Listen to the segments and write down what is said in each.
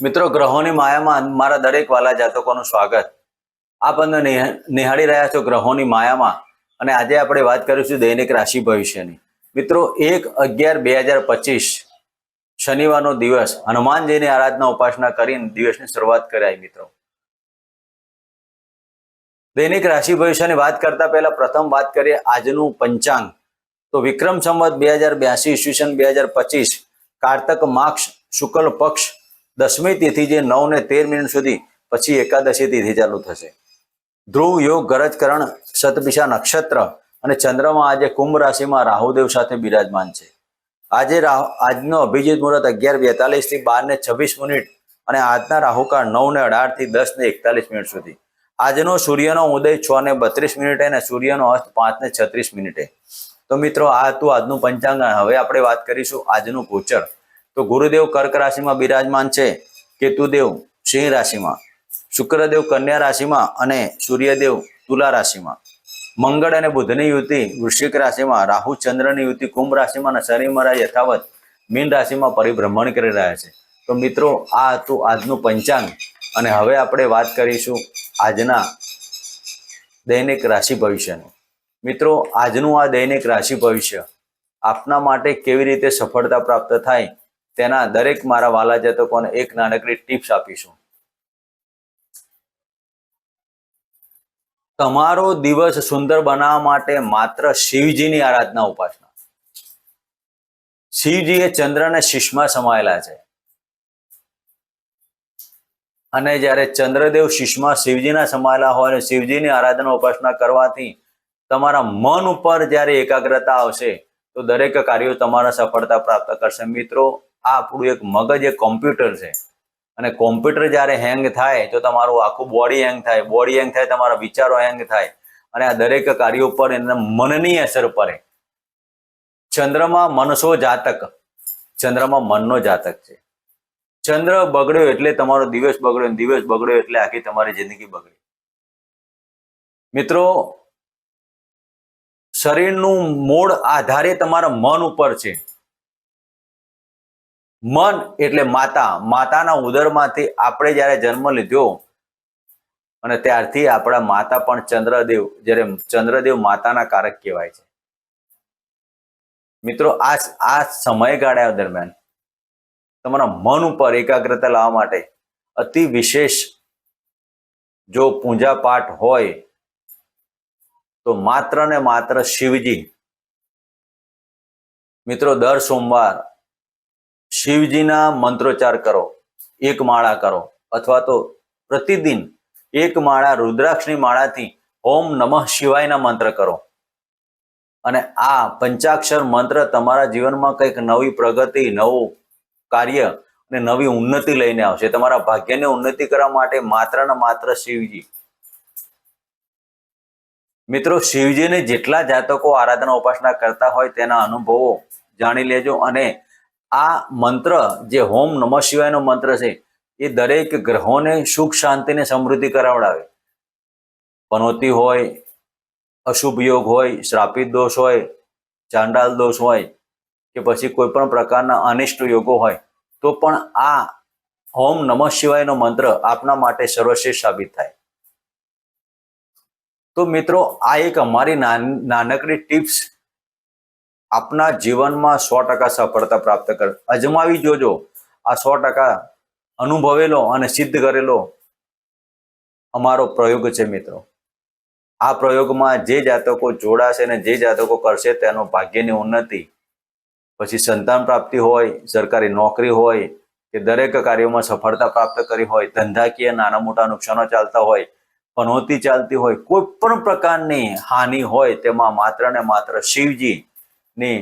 મિત્રો, ગ્રહોની માયામાં મારા દરેક વાલા જાતકોનું સ્વાગત. આપ નિહાળી રહ્યા છો ગ્રહોની માયામાં, અને આજે આપણે વાત કરીશું દૈનિક રાશિ ભવિષ્યની. મિત્રો, 1/11/2025 શનિવારનો દિવસ, હનુમાનજીની આરાધના ઉપાસના કરીને દિવસની શરૂઆત કરાય. મિત્રો, દૈનિક રાશિ ભવિષ્યની વાત કરતા પહેલા પ્રથમ વાત કરીએ આજનું પંચાંગ. તો વિક્રમ સંવત 2082 ઈસવીસન 2025 કારતક માક્ષ શુક્લ પક્ષ દસમી તિથિ જે 9 ને 13 મિનિટ સુધી, પછી એકાદશી તિથિ ચાલુ થશે. ધ્રુવ યોગ ગરજ કરણ શતભિષા નક્ષત્ર અને ચંદ્રમાં આજે કુંભ રાશિમાં રાહુદેવ સાથે બિરાજમાન છે. આજનો અભિજીત મુહૂર્ત 11:42 થી 12:26 અને આજના રાહુકાળ 9:18 થી 10:41 સુધી. આજનો સૂર્યનો ઉદય 6:32 અને સૂર્યનો અસ્ત 5:36. તો મિત્રો, આ હતું આજનું પંચાંગ. હવે આપણે વાત કરીશું આજનું ગોચર. તો ગુરુદેવ કર્ક રાશિમાં બિરાજમાન છે, કેતુદેવ સિંહ રાશિમાં, શુક્રદેવ કન્યા રાશિમાં અને સૂર્યદેવ તુલા રાશિમાં. મંગળ અને બુધની યુતિ વૃશ્ચિક રાશિમાં, રાહુ ચંદ્રની યુતિ કુંભ રાશિમાં અને શનિ મહારાજ યથાવત મીન રાશિમાં પરિભ્રમણ કરી રહ્યા છે. તો મિત્રો, આ હતું આજનું પંચાંગ, અને હવે આપણે વાત કરીશું આજના દૈનિક રાશિ ભવિષ્યનું. મિત્રો, આજનું આ દૈનિક રાશિ ભવિષ્ય આપના માટે કેવી રીતે સફળતા પ્રાપ્ત થાય તેના દરેક મારા વાલા જાતકોને એક નાનકડી ટિપ્સ આપીશું. તમારો દિવસ સુંદર બનાવવા માટે માત્ર શિવજીની આરાધના ઉપાસના. શિવજી એ ચંદ્ર અને શીશમાં સમાયેલા છે, અને જ્યારે ચંદ્રદેવ શીશમાં શિવજીના સમાયેલા હોય અને શિવજીની આરાધના ઉપાસના કરવાથી તમારા મન ઉપર જ્યારે એકાગ્રતા આવશે તો દરેક કાર્યો તમારા સફળતા પ્રાપ્ત કરશે. મિત્રો, આ આપણું એક મગજ એક કોમ્પ્યુટર છે, અને કોમ્પ્યુટર જ્યારે હેંગ થાય તો તમારું આખું બોડી હેંગ થાય, તમારા વિચારો હેંગ થાય, અને આ દરેક કાર્યો પર એના મનની અસર પડે. ચંદ્રમાં મનસો જાતક, ચંદ્રમાં મનનો જાતક છે. ચંદ્ર બગડ્યો એટલે તમારો દિવસ બગડ્યો, દિવસ બગડ્યો એટલે આખી તમારી જિંદગી બગડી. મિત્રો, શરીરનું મૂળ આધારે તમારા મન ઉપર છે. મન એટલે માતા. માતાના ઉદરમાંથી આપણે જ્યારે જન્મ લીધો અને ત્યારથી આપણા માતા પણ ચંદ્રદેવ, જ્યારે ચંદ્રદેવ માતાના કારક કહેવાય છે. મિત્રો, આ સમયગાળા દરમિયાન તમારા મન ઉપર એકાગ્રતા લાવવા માટે અતિ વિશેષ જો પૂજા પાઠ હોય તો માત્ર ને માત્ર શિવજી. મિત્રો, દર સોમવાર શિવજીના મંત્રોચ્ચાર કરો, એક માળા કરો, અથવા તો પ્રતિદિન એક માળા રુદ્રાક્ષની માળાથી ઓમ નમઃ શિવાયના મંત્ર કરો. અને આ પંચાક્ષર મંત્ર તમારા જીવનમાં કંઈક નવી પ્રગતિ, નવું કાર્ય અને નવી ઉન્નતિ લઈને આવશે. તમારા ભાગ્યને ઉન્નતિ કરવા માટે માત્ર ને માત્ર શિવજી. મિત્રો, શિવજીને જેટલા જાતકો આરાધના ઉપાસના કરતા હોય તેના અનુભવો જાણી લેજો. અને આ મંત્ર જે ઓમ નમઃ શિવાયનો મંત્ર છે એ દરેક ગ્રહોને સુખ શાંતિ ને સમૃદ્ધિ કરાવડાવે. પનોતી હોય, અશુભ યોગ હોય, શ્રાપિત દોષ હોય, ચાંડાલ દોષ હોય, કે પછી કોઈ પણ પ્રકારના અનિષ્ટ યોગો હોય, તો પણ આ ઓમ નમઃ શિવાયનો મંત્ર આપના માટે સર્વશ્રેષ્ઠ સાબિત થાય. તો મિત્રો, આ એક અમારી નાનકડી ટિપ્સ આપના જીવનમાં 100% સફળતા પ્રાપ્ત કરે. અજમાવી જોજો. આ 100% અનુભવેલો અને સિદ્ધ કરેલો અમારો પ્રયોગ છે. મિત્રો, આ પ્રયોગમાં જે જાતકો જોડાશે ને જે જાતકો કરશે તેનો ભાગ્યની ઉન્નતિ, પછી સંતાન પ્રાપ્તિ હોય, સરકારી નોકરી હોય, કે દરેક કાર્યોમાં સફળતા પ્રાપ્ત કરી હોય, ધંધાકીય નાના મોટા નુકસાનો ચાલતા હોય, પનોતી ચાલતી હોય, કોઈ પણ પ્રકારની હાનિ હોય, તેમાં માત્ર ને માત્ર શિવજીની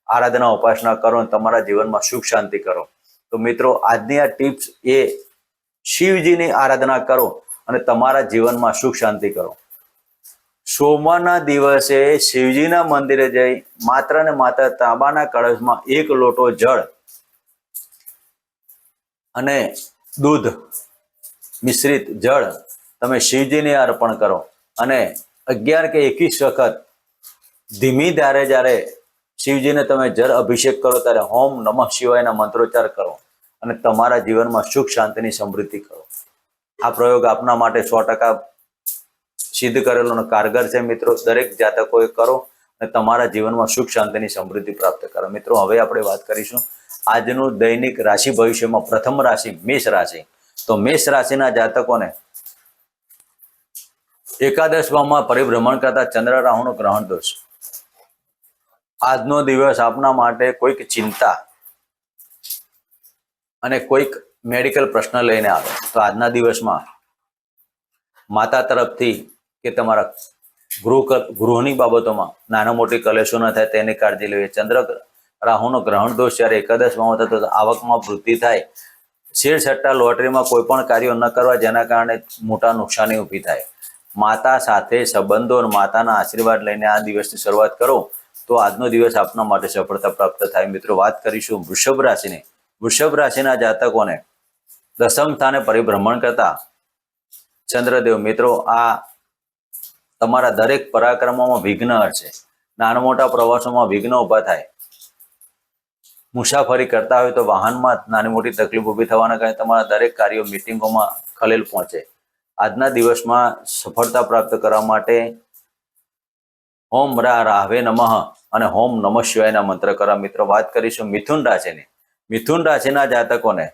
આરાધના ઉપાસના કરો અને તમારા જીવનમાં સુખ શાંતિ કરો. તો મિત્રો, આજની આ ટિપ્સ એ શિવજીની આરાધના કરો અને તમારા જીવનમાં સુખ શાંતિ કરો. સોમવારના દિવસે શિવજીના મંદિરે જઈ માત્ર ને માત્ર તાંબાના કળશમાં 1 લોટો જળ અને દૂધ મિશ્રિત જળ તમે શિવજીને અર્પણ કરો, અને 11 કે 21 વખત ધીમી ધારે જ્યારે શિવજીને તમે જળ અભિષેક કરો ત્યારે ઓમ નમઃ શિવાયના મંત્રોચ્ચાર કરો, અને તમારા જીવનમાં સુખ શાંતિની સમૃદ્ધિ કરો. આ પ્રયોગ આપના માટે 100% સિદ્ધ કરેલો અને કારગર છે મિત્રો. દરેક જાતકોએ કરો અને તમારા જીવનમાં સુખ શાંતિની સમૃદ્ધિ પ્રાપ્ત કરો. મિત્રો હવે આપણે વાત કરીશું આજનું દૈનિક રાશિ ભવિષ્યમાં. પ્રથમ રાશિ મેષ રાશિ. તો મેષ રાશિના જાતકોને એકાદશ ભાવમાં પરિભ્રમણ કરતા ચંદ્ર રાહુનો ગ્રહણ દોષ. આજનો દિવસ આપના માટે કોઈક ચિંતા અને કોઈક મેડિકલ પ્રશ્ન લઈને આવે તો આજના દિવસમાં માતા તરફથી કે તમારા ગૃહની બાબતોમાં નાના મોટી કલેશો ન થાય તેની કાળજી લેવી. ચંદ્ર રાહુનો ગ્રહણ દોષ જ્યારે એકાદશમાં થતો તો આવકમાં વૃદ્ધિ થાય. શેર સટ્ટા લોટરીમાં કોઈ પણ કાર્યો ન કરવા જેના કારણે મોટા નુકસાની ઊભી થાય. માતા સાથે સંબંધો અને માતાના આશીર્વાદ લઈને આ દિવસની શરૂઆત કરો તો આજનો દિવસ આપના માટે સફળતા પ્રાપ્ત થાય. મિત્રો વાત કરીશું વૃષભ રાશિની. વૃષભ રાશિના જાતકોને દસમ સ્થાને પરિભ્રમણ કરતા ચંદ્રદેવ. મિત્રો આ તમારા દરેક પરાક્રમોમાં વિઘ્ન હશે. નાના મોટા પ્રવાસોમાં વિઘ્ન ઊભા થાય. મુસાફરી કરતા હોય તો વાહનમાં નાની મોટી તકલીફ ઊભી થવાના કારણે તમારા દરેક કાર્યો મિટિંગોમાં ખલેલ પહોંચે. આજના દિવસમાં સફળતા પ્રાપ્ત કરવા માટે ઓમ રાહવે નમઃ અને ઓમ નમઃ શિવાયના મંત્ર કરવા. મિત્રો વાત કરીશું મિથુન રાશિની. મિથુન રાશિના જાતકોને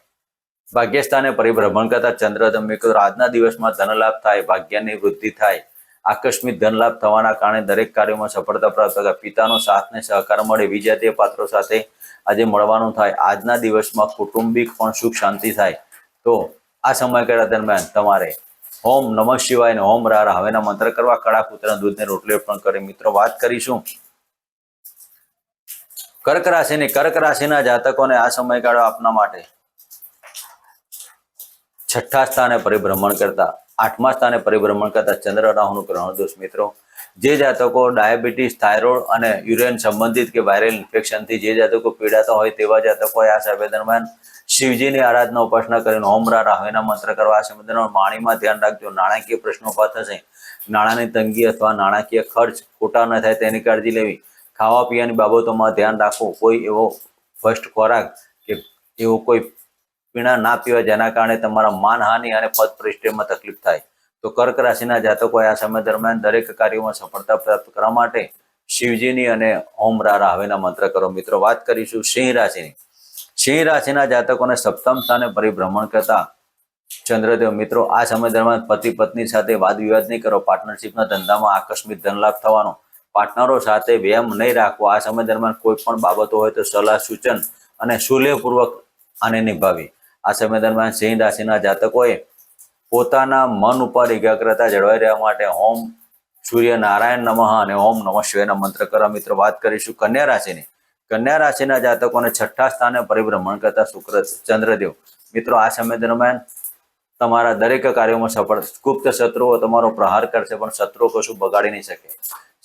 ભાગ્યસ્થાને પરિભ્રમણ કરતા ચંદ્ર. મિત્રો આજના દિવસમાં ધનલાભ થાય, ભાગ્યની વૃદ્ધિ થાય, આકસ્મિક ધનલાભ થવાના કારણે દરેક કાર્યોમાં સફળતા પ્રાપ્ત થાય. પિતાનો સાથ ને સહકાર મળે. વિજાતીય પાત્રો સાથે આજે મળવાનું થાય. આજના દિવસમાં કૌટુંબિક પણ સુખ શાંતિ થાય. તો આ સમયગાળા દરમિયાન તમારે ઓમ નમઃ શિવાય ને ઓમ રાહવેના મંત્ર કરવા. કડા કૂતરા દૂધને રોટલી પણ કરે. મિત્રો વાત કરીશું કર્ક રાશિની. કર્ક રાશિના જાતકોને આ સમયગાળો આપના માટે છઠ્ઠા સ્થાને પરિભ્રમણ કરતા, આઠમા સ્થાને પરિભ્રમણ કરતા ચંદ્ર રાહુનું ગ્રહણ દોષ. મિત્રો જે જાતકો ડાયાબિટીસ, થાઇરોઇડ અને યુરિન સંબંધિત કે વાયરલ ઇન્ફેક્શનથી જે જાતકો પીડાતા હોય તેવા જાતકોએ આ સમય દરમિયાન શિવજીની આરાધના ઉપાસના કરીને ઓમ રાહવેના મંત્ર કરવા. આ સમય દરમિયાન વાણીમાં ધ્યાન રાખજો. નાણાકીય પ્રશ્નો ઉભા થશે. નાણાંની તંગી અથવા નાણાકીય ખર્ચ ખોટા ન થાય તેની કાળજી લેવી. ખાવા પીવાની બાબતોમાં ધ્યાન રાખવું. કોઈ એવો ફર્સ્ટ ખોરાક કે એવો કોઈ પીણા ના પીવા જેના કારણે તમારા માનહાનિ અને પદ પ્રતિષ્ઠામાં તકલીફ થાય. તો કર્ક રાશિના જાતકોએ આ સમય દરમિયાન દરેક કાર્યોમાં સફળતા પ્રાપ્ત કરવા માટે શિવજીની અને ઓમ રાહવેના મંત્ર કરો. મિત્રો વાત કરીશું સિંહ રાશિની. સિંહ રાશિના જાતકોને સપ્તમ સ્થાને પરિભ્રમણ કરતા ચંદ્રદેવ. મિત્રો આ સમય દરમિયાન પતિ પત્ની સાથે વાદ વિવાદ નહીં કરો. પાર્ટનરશિપના ધંધામાં આકસ્મિક ધનલાભ થવાનો. પાર્ટનરો સાથે વ્યાયામ નહીં રાખવો. આ સમય દરમિયાન કોઈ પણ બાબતો હોય તો સલાહ સૂચન અને સુલેહપૂર્વક આને નિભાવી. આ સમય દરમિયાન સિંહ રાશિના જાતકોએ પોતાના મન ઉપર એકાગ્રતા જળવાઈ રહેવા માટે ઓમ સૂર્ય નારાયણ નમઃ અને ઓમ નમઃ શિવાયના મંત્ર કરવા. મિત્રો વાત કરીશું કન્યા રાશિની. કન્યા રાશિના જાતકોને છઠ્ઠા સ્થાને પરિભ્રમણ કરતા ચંદ્રદેવ. મિત્રો આ સમય દરમિયાન તમારા દરેક કાર્યોમાં સફળ. ગુપ્ત શત્રુઓ તમારો પ્રહાર કરશે પણ શત્રુઓ કશું બગાડી નહીં શકે.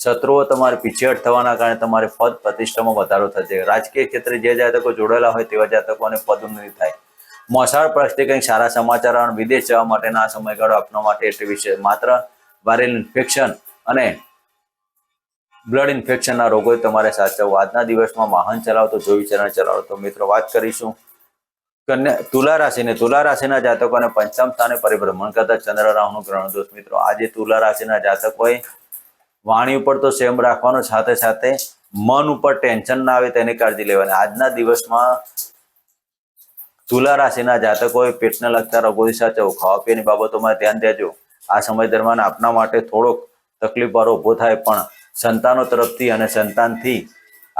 શત્રુઓ તમારે પીછેહટ થવાના કારણે તમારે પદ પ્રતિષ્ઠામાં વધારો થશે. રાજકીય ક્ષેત્રે જે જાતકો જોડાયેલા હોય તેવા જાતકોને પદોન્નતિ થાય. મોસાળ પ્રશ્ને કંઈક સારા સમાચાર અને વિદેશ જવા માટેના આ સમયગાળો આપના માટે એટલે વિશે. માત્ર વાયરલ ઇન્ફેક્શન અને બ્લડ ઇન્ફેક્શનના રોગો તમારે સાચવવા. આજના દિવસમાં વાહન ચલાવતો જોઈ વિચારણા ચલાવો. તો મિત્રો વાત કરીશું તુલા રાશિને. તુલા રાશિના જાતકોને પંચમ સ્થાને પરિભ્રમણ કરતા ચંદ્ર રાહુનું ગ્રહણ દોષ. મિત્રો આજે તુલા રાશિના જાતકોએ વાણી ઉપર તો સેમ રાખવાનો, સાથે સાથે મન ઉપર ટેન્શન ના આવે તેની કાળજી લેવાની. આજના દિવસમાં તુલા રાશિના જાતકોએ પેટને લગતા રોગોથી સાચવો. ખાવા પીવાની બાબતોમાં ધ્યાન દેજો. આ સમય દરમિયાન આપના માટે થોડોક તકલીફવાળો ઊભો થાય પણ સંતાનો તરફથી અને સંતાનથી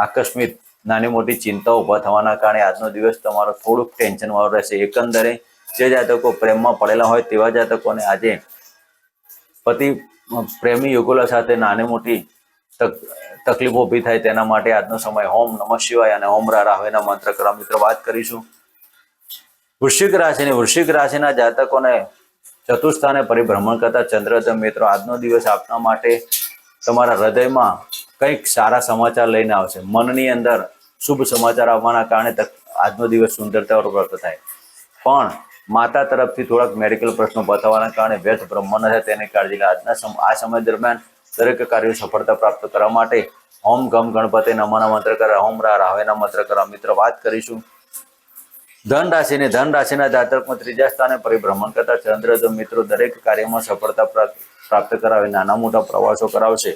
આકસ્મિક નાની મોટી ચિંતાઓ ઊભા થવાના કારણે આજનો દિવસ તમારો થોડુંક ટેન્શનવાળો રહેશે. એકંદરે જે જાતકો પ્રેમમાં પડેલા હોય તેવા જાતકોને આજે પતિ પ્રેમી યુગલો સાથે નાની મોટી તકલીફો ઊભી થાય તેના માટે આજનો સમય ઓમ નમઃ શિવાય અને ઓમ રાહવેના મંત્ર કરવા. મિત્રો વાત કરીશું વૃશ્ચિક રાશિની. વૃશ્ચિક રાશિના જાતકોને ચતુર્સ્થાને પરિભ્રમણ કરતા ચંદ્રદેવ. મિત્રો આજનો દિવસ આપના માટે તમારા હૃદયમાં કંઈક સારા સમાચાર લઈને આવશે. મનની અંદર શુભ સમાચાર આવવાના કારણે આજનો દિવસ સુંદરતાવાળો પ્રાપ્ત થાય. પણ માતા તરફથી થોડાક મેડિકલ પ્રશ્નો બતાવવાના કારણે વ્યર્થ બ્રહ્મ ન થાય તેની કાળજી લે. આ સમય દરમિયાન દરેક કાર્યો સફળતા પ્રાપ્ત કરવા માટે ઓમ ગમ ગણપતિ નમઃના મંત્ર કરવા. ઓમ રાહવેના મંત્ર કરવા. મિત્રો વાત કરીશું ધન રાશિના જાતકમાં ત્રીજા સ્થાને પરિભ્રમણ કરતા ચંદ્ર તો મિત્રો દરેક કાર્યમાં સફળતા પ્રાપ્ત કરાવે, નાના મોટા પ્રવાસો કરાવશે,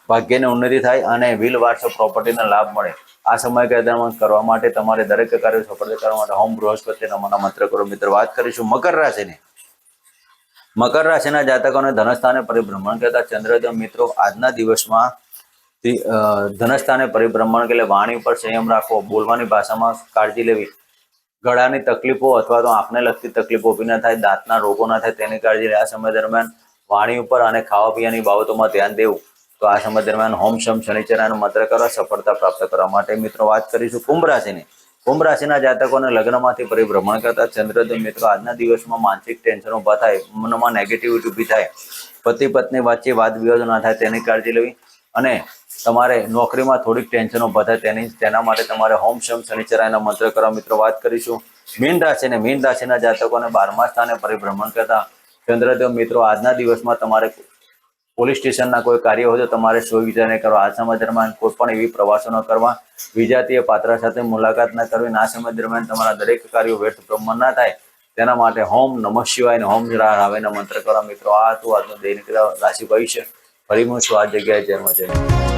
ભાગ્યની ઉન્નતિ થાય અને વ્હીલ વારસો પ્રોપર્ટીના લાભ મળે. આ સમયગાળામાં કરવા માટે તમારે દરેક કાર્યો સફળ કરવા માટે હોમ બૃહસ્પતિ નમોના મંત્ર કરો. મિત્રો વાત કરીશું મકર રાશિના જાતકોને ધનસ્થાને પરિભ્રમણ કરતા ચંદ્ર મિત્રો આજના દિવસમાં ધનસ્થાને પરિભ્રમણ એટલે વાણી ઉપર સંયમ રાખવો, બોલવાની ભાષામાં કાળજી લેવી, ગળાની તકલીફો અથવા તો આંખને લગતી તકલીફો ઊભી ન થાય, દાંતના રોગો ન થાય તેની કાળજી લે. આ સમય દરમિયાન વાણી ઉપર અને ખાવા પીવાની બાબતોમાં ધ્યાન દેવું. તો આ સમય દરમિયાન હોમ શમ શનિચરાનો મંત્ર કરવા સફળતા પ્રાપ્ત કરવા માટે. મિત્રો વાત કરીશું કુંભ રાશિના જાતકોને લગ્નમાંથી પરિભ્રમણ કરતા ચંદ્ર મિત્રો આજના દિવસમાં માનસિક ટેન્શનો ઊભા થાય, મનમાં નેગેટિવિટી ઊભી થાય, પતિ પત્ની વચ્ચે વાદ વિવાદ ના થાય તેની કાળજી લેવી અને તમારે નોકરીમાં થોડીક ટેન્શનો ઊભા થાય તેના માટે તમારે હોમ શમ શનિચરાયના મંત્ર કરવા. મિત્રો વાત કરીશું મીન રાશિના જાતકોને 12મા સ્થાને પરિભ્રમણ કરતા ચંદ્રદેવ મિત્રો આજના દિવસમાં તમારે પોલીસ સ્ટેશનના કોઈ કાર્ય હોય તો તમારે સોય વિચારને કરવા. આ સમય દરમિયાન કોઈ પણ એવી પ્રવાસો ન કરવા, વિજાતીય પાત્ર સાથે મુલાકાત ન કરવી. આ સમય દરમિયાન તમારા દરેક કાર્યો વ્યર્થ બ્રહ્મ ના થાય તેના માટે હોમ નમઃ શિવાય અને હોમ રાવેના મંત્ર કરવા. મિત્રો આ હતું આજનું દૈનિક રાશિ ભવિષ્ય. ફરી મળશું આ જગ્યાએ જન્મ છે.